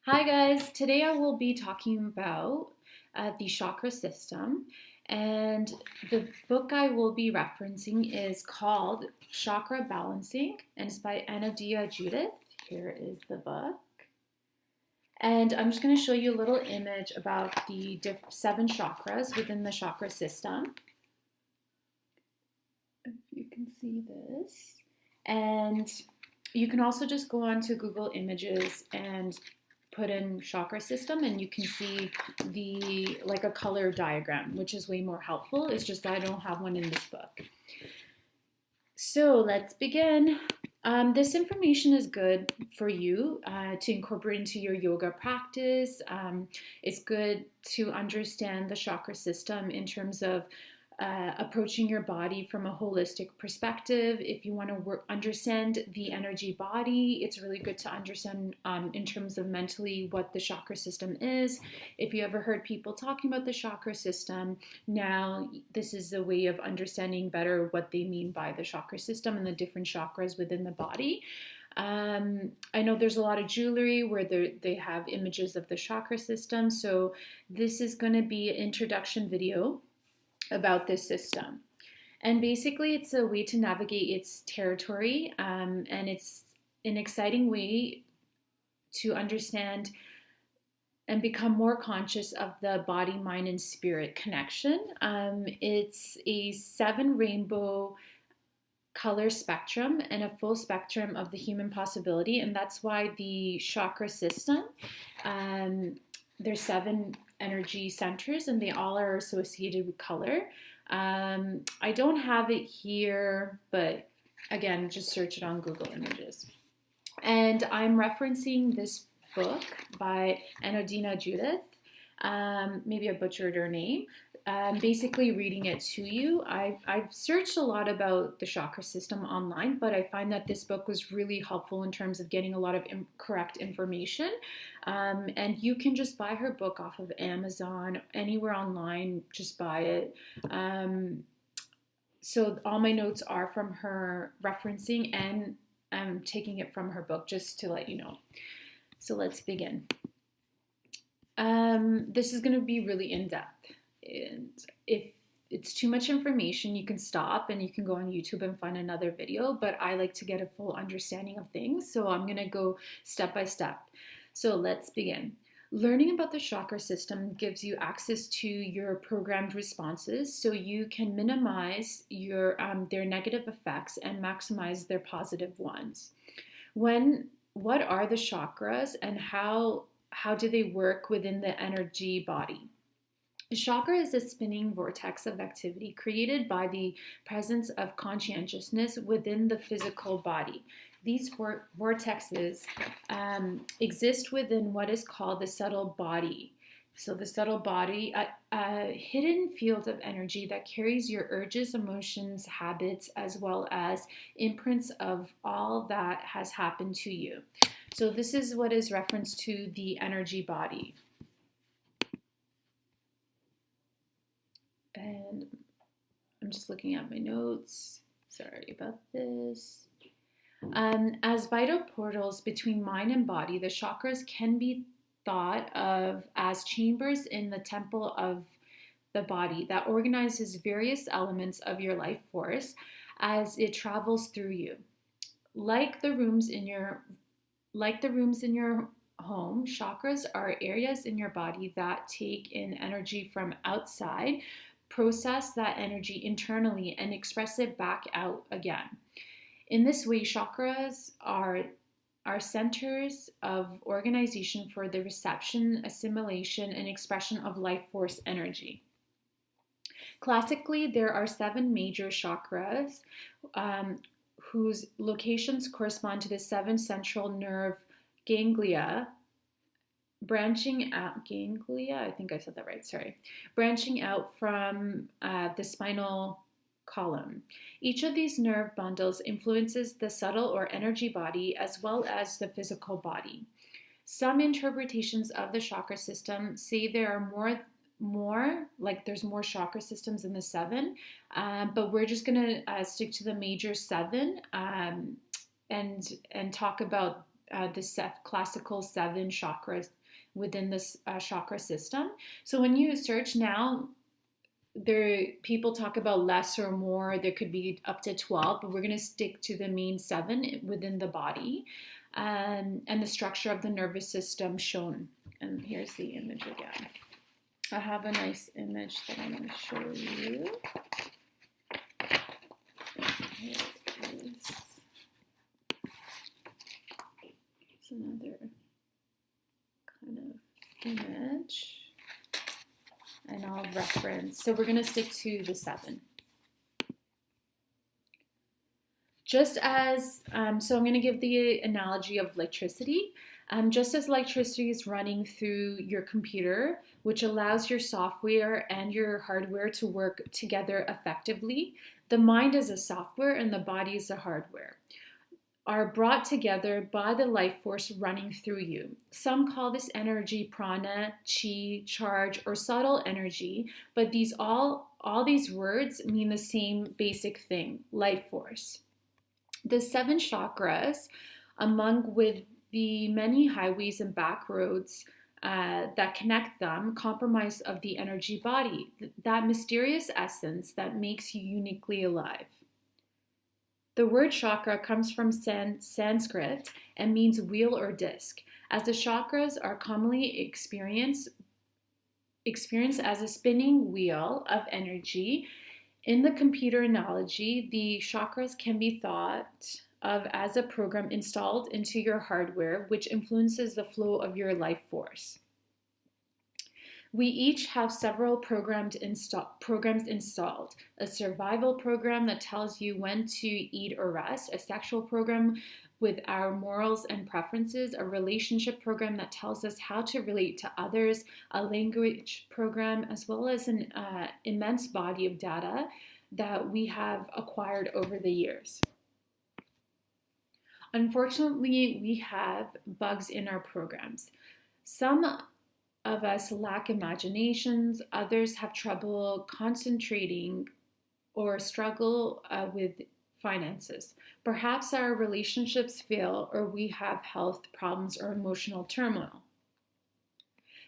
Hi guys, today I will be talking about the chakra system, and the book I will be referencing is called Chakra Balancing, and it's by Anodea Judith. Here is the book. And I'm just going to show you a little image about the seven chakras within the chakra system. If you can see this. And you can also just go on to Google Images and put in chakra system and you can see like a color diagram, which is way more helpful. It's just that I don't have one in this book. So let's begin. This information is good for you to incorporate into your yoga practice. It's good to understand the chakra system in terms of approaching your body from a holistic perspective. If you want to understand the energy body, it's really good to understand in terms of mentally what the chakra system is. If you ever heard people talking about the chakra system, now this is a way of understanding better what they mean by the chakra system and the different chakras within the body. I know there's a lot of jewelry where they have images of the chakra system, so this is going to be an introduction video about this system. And basically, it's a way to navigate its territory, and it's an exciting way to understand and become more conscious of the body, mind, and spirit connection. It's a 7 rainbow color spectrum and a full spectrum of the human possibility, and that's why the chakra system, there's 7 energy centers and they all are associated with color. I don't have it here, but again, just search it on Google Images. And I'm referencing this book by Anodea Judith. Maybe I butchered her name. Basically reading it to you. I've searched a lot about the chakra system online, but I find that this book was really helpful in terms of getting a lot of correct information. And you can just buy her book off of Amazon, anywhere online, just buy it. So all my notes are from her referencing, and I'm taking it from her book just to let you know. So let's begin. This is going to be really in-depth. And if it's too much information, you can stop and you can go on YouTube and find another video, but I like to get a full understanding of things, so I'm going to go step by step. So let's begin. Learning about the chakra system gives you access to your programmed responses, so you can minimize their negative effects and maximize their positive ones. What are the chakras and how do they work within the energy body? A chakra is a spinning vortex of activity created by the presence of conscientiousness within the physical body. These vortexes exist within what is called the subtle body. So the subtle body, a hidden field of energy that carries your urges, emotions, habits, as well as imprints of all that has happened to you. So this is what is referenced to the energy body. And I'm just looking at my notes. Sorry about this. As vital portals between mind and body, the chakras can be thought of as chambers in the temple of the body that organizes various elements of your life force as it travels through you. Like the rooms in your home, chakras are areas in your body that take in energy from outside, process that energy internally, and express it back out again. In this way, chakras are centers of organization for the reception, assimilation, and expression of life force energy. Classically, there are 7 major chakras whose locations correspond to the 7 central nerve ganglia branching out from the spinal column. Each of these nerve bundles influences the subtle or energy body as well as the physical body. Some interpretations of the chakra system say there are there's more chakra systems in the 7, but we're just going to stick to the major 7 and talk about the classical 7 chakras within this chakra system. So when you search now, people talk about less or more. There could be up to 12, but we're going to stick to the main 7 within the body, and the structure of the nervous system shown. And here's the image again. I have a nice image that I'm going to show you. Here it is. It's another kind of image. And I'll reference. So we're going to stick to the 7. Just as, so I'm going to give the analogy of electricity. Just as electricity is running through your computer, which allows your software and your hardware to work together effectively, the mind is a software and the body is a hardware, are brought together by the life force running through you. Some call this energy prana, chi, charge, or subtle energy, but all these words mean the same basic thing, life force. The 7 chakras, among with the many highways and back roads that connect them, comprise of the energy body, that mysterious essence that makes you uniquely alive. The word chakra comes from Sanskrit and means wheel or disc, as the chakras are commonly experienced as a spinning wheel of energy. In the computer analogy, the chakras can be thought of as a program installed into your hardware, which influences the flow of your life force. We each have several programs installed. A survival program that tells you when to eat or rest, a sexual program with our morals and preferences, a relationship program that tells us how to relate to others, a language program, as well as an immense body of data that we have acquired over the years. Unfortunately, we have bugs in our programs. Some of us lack imaginations, others have trouble concentrating or struggle with finances. Perhaps our relationships fail, or we have health problems or emotional turmoil.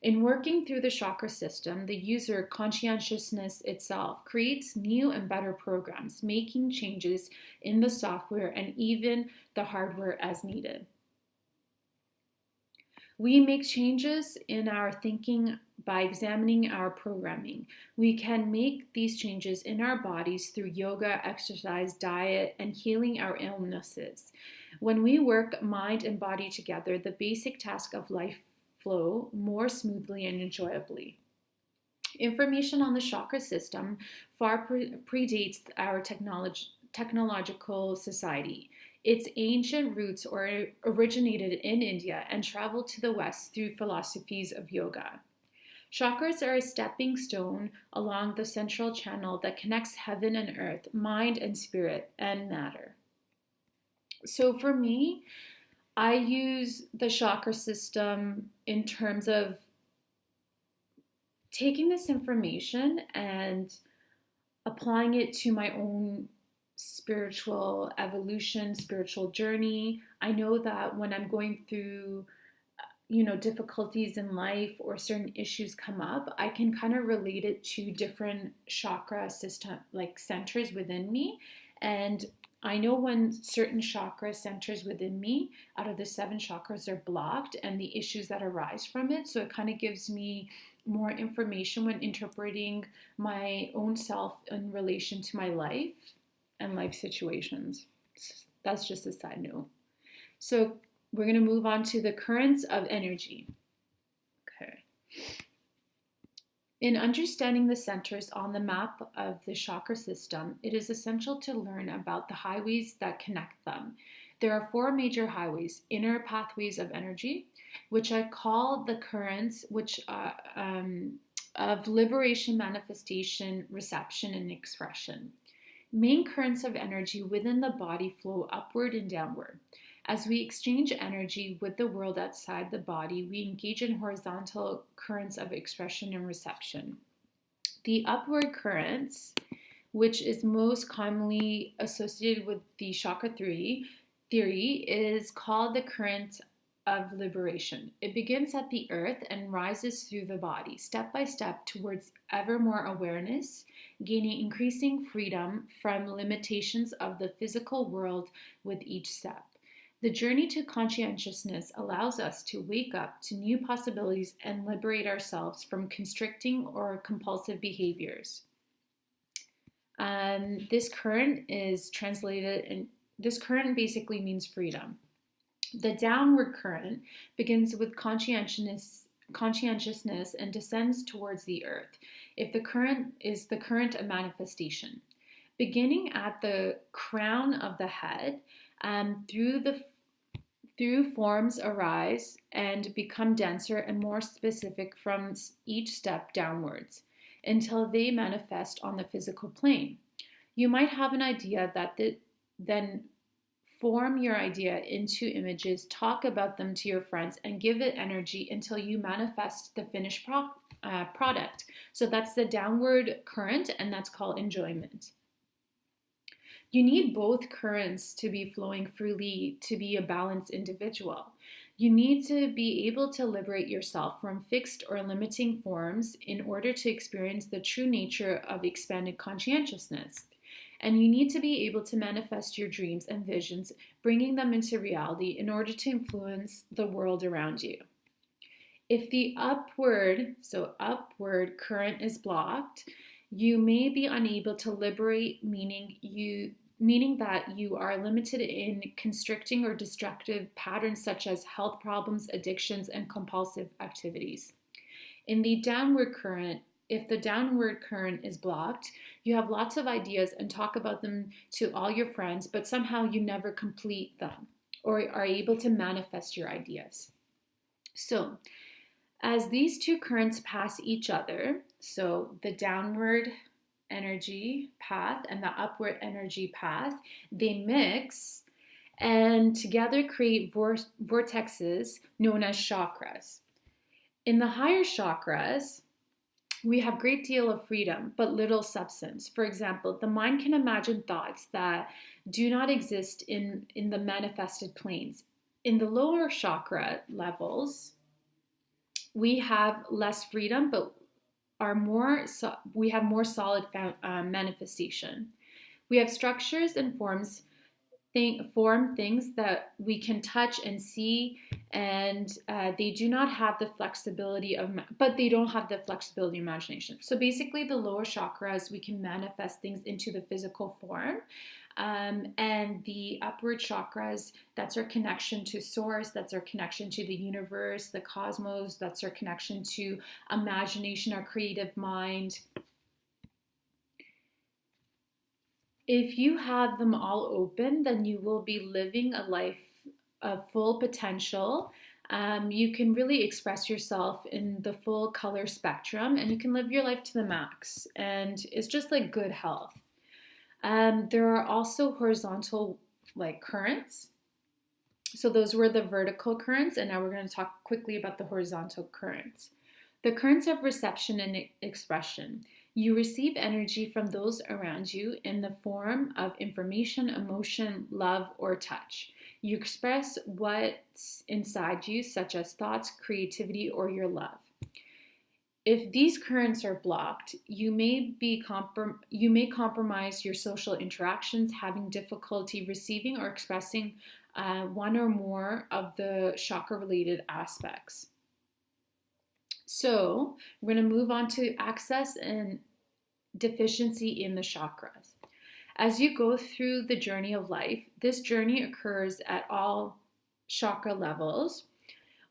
In working through the chakra system, the user conscientiousness itself creates new and better programs, making changes in the software and even the hardware as needed. We make changes in our thinking by examining our programming. We can make these changes in our bodies through yoga, exercise, diet, and healing our illnesses. When we work mind and body together, the basic task of life flow more smoothly and enjoyably. Information on the chakra system far predates our technological society. Its ancient roots originated in India and traveled to the West through philosophies of yoga. Chakras are a stepping stone along the central channel that connects heaven and earth, mind and spirit, and matter. So for me, I use the chakra system in terms of taking this information and applying it to my own spiritual evolution, spiritual journey. I know that when I'm going through, difficulties in life or certain issues come up, I can kind of relate it to different chakra system, like centers within me. And I know when certain chakra centers within me out of the 7 chakras are blocked and the issues that arise from it. So it kind of gives me more information when interpreting my own self in relation to my life and life situations. That's just a side note. So we're going to move on to the currents of energy. Okay. In understanding the centers on the map of the chakra system, it is essential to learn about the highways that connect them. There are 4 major highways: inner pathways of energy, which I call the currents, which of liberation, manifestation, reception, and expression. Main currents of energy within the body flow upward and downward. As we exchange energy with the world outside the body, we engage in horizontal currents of expression and reception. The upward currents, which is most commonly associated with the chakra theory, is called the current of liberation. It begins at the earth and rises through the body, step by step towards ever more awareness, gaining increasing freedom from limitations of the physical world with each step. The journey to conscientiousness allows us to wake up to new possibilities and liberate ourselves from constricting or compulsive behaviors. This current is translated, and this current basically means freedom. The downward current begins with conscientiousness and descends towards the earth. If the current is the current of manifestation, beginning at the crown of the head, through forms arise and become denser and more specific from each step downwards until they manifest on the physical plane. You might have an idea that then form your idea into images, talk about them to your friends, and give it energy until you manifest the finished product. So that's the downward current, and that's called enjoyment. You need both currents to be flowing freely to be a balanced individual. You need to be able to liberate yourself from fixed or limiting forms in order to experience the true nature of expanded conscientiousness. And you need to be able to manifest your dreams and visions, bringing them into reality in order to influence the world around you. If the upward current is blocked, you may be unable to liberate, meaning that you are limited in constricting or destructive patterns such as health problems, addictions, and compulsive activities. In the downward current, if the downward current is blocked, you have lots of ideas and talk about them to all your friends, but somehow you never complete them or are able to manifest your ideas. So, as these two currents pass each other, so the downward energy path and the upward energy path, they mix and together create vortexes known as chakras. In the higher chakras, we have a great deal of freedom, but little substance. For example, the mind can imagine thoughts that do not exist in the manifested planes. In the lower chakra levels, we have less freedom, but we have more solid manifestation. We have structures and form things that we can touch and see, and they do not have the flexibility but they don't have the flexibility of imagination. So basically, the lower chakras, we can manifest things into the physical form. And the upward chakras, that's our connection to source, that's our connection to the universe, the cosmos, that's our connection to imagination, our creative mind. If you have them all open, then you will be living a life of full potential. You can really express yourself in the full color spectrum, and you can live your life to the max. And it's just like good health. There are also horizontal currents. So those were the vertical currents, and now we're going to talk quickly about the horizontal currents. The currents of reception and expression. You receive energy from those around you in the form of information, emotion, love, or touch. You express what's inside you, such as thoughts, creativity, or your love. If these currents are blocked, you may compromise your social interactions, having difficulty receiving or expressing one or more of the chakra-related aspects. So we're going to move on to access and deficiency in the chakras. As you go through the journey of life, this journey occurs at all chakra levels.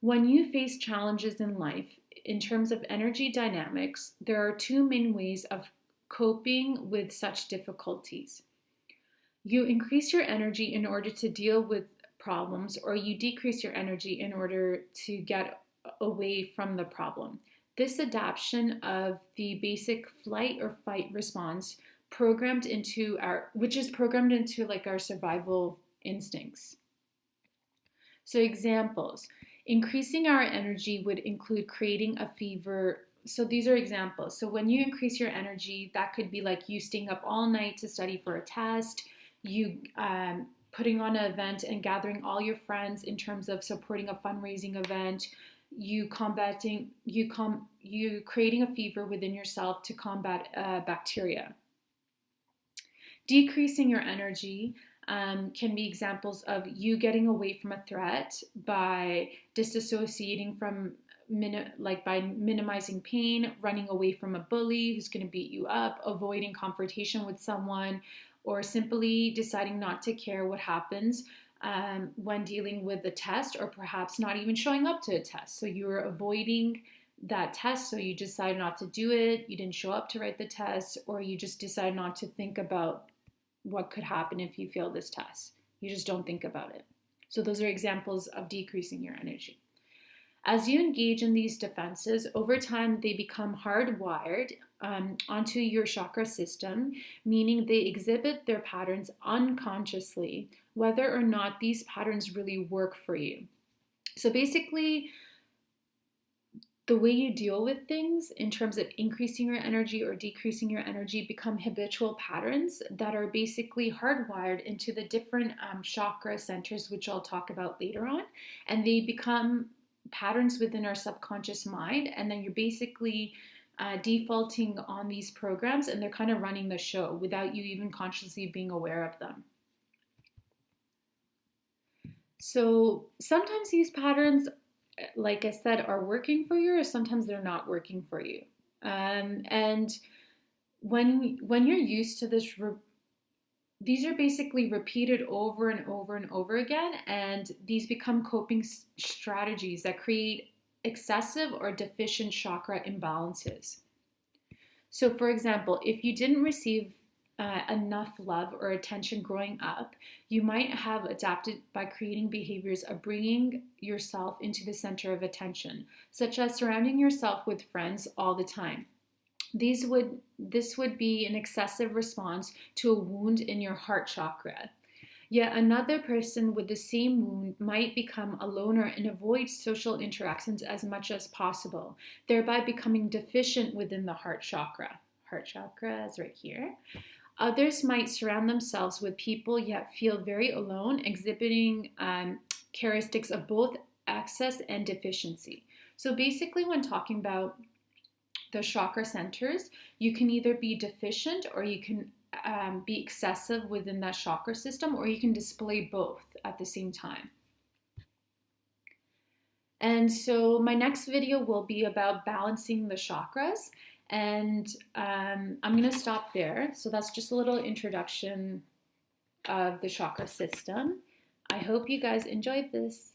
When you face challenges in life, in terms of energy dynamics, there are two main ways of coping with such difficulties. You increase your energy in order to deal with problems, or you decrease your energy in order to get away from the problem. This adaptation of the basic flight or fight response which is programmed into our survival instincts. So examples. Increasing our energy would include creating a fever. So these are examples. So when you increase your energy, that could be like you staying up all night to study for a test, you putting on an event and gathering all your friends in terms of supporting a fundraising event, you creating a fever within yourself to combat bacteria. Decreasing your energy can be examples of you getting away from a threat by disassociating from by minimizing pain, running away from a bully who's going to beat you up, avoiding confrontation with someone, or simply deciding not to care what happens when dealing with the test, or perhaps not even showing up to a test. So you're avoiding that test, so you decide not to do it, you didn't show up to write the test, or you just decide not to think about what could happen if you fail this test. You just don't think about it. So those are examples of decreasing your energy. As you engage in these defenses, over time they become hardwired onto your chakra system, meaning they exhibit their patterns unconsciously, whether or not these patterns really work for you. So basically, the way you deal with things in terms of increasing your energy or decreasing your energy become habitual patterns that are basically hardwired into the different chakra centers, which I'll talk about later on. And they become patterns within our subconscious mind. And then you're basically defaulting on these programs, and they're kind of running the show without you even consciously being aware of them. So sometimes these patterns, like I said, are working for you, or sometimes they're not working for you. And when you're used to this, these are basically repeated over and over and over again, and these become coping strategies that create excessive or deficient chakra imbalances. So for example, if you didn't receive enough love or attention growing up, you might have adapted by creating behaviors of bringing yourself into the center of attention, such as surrounding yourself with friends all the time. This would be an excessive response to a wound in your heart chakra. Yet another person with the same wound might become a loner and avoid social interactions as much as possible, thereby becoming deficient within the heart chakra. Heart chakra is right here. Others might surround themselves with people yet feel very alone, exhibiting characteristics of both excess and deficiency. So basically, when talking about the chakra centers, you can either be deficient or you can be excessive within that chakra system, or you can display both at the same time. And so my next video will be about balancing the chakras, and I'm going to stop there. So that's just a little introduction of the chakra system. I hope you guys enjoyed this.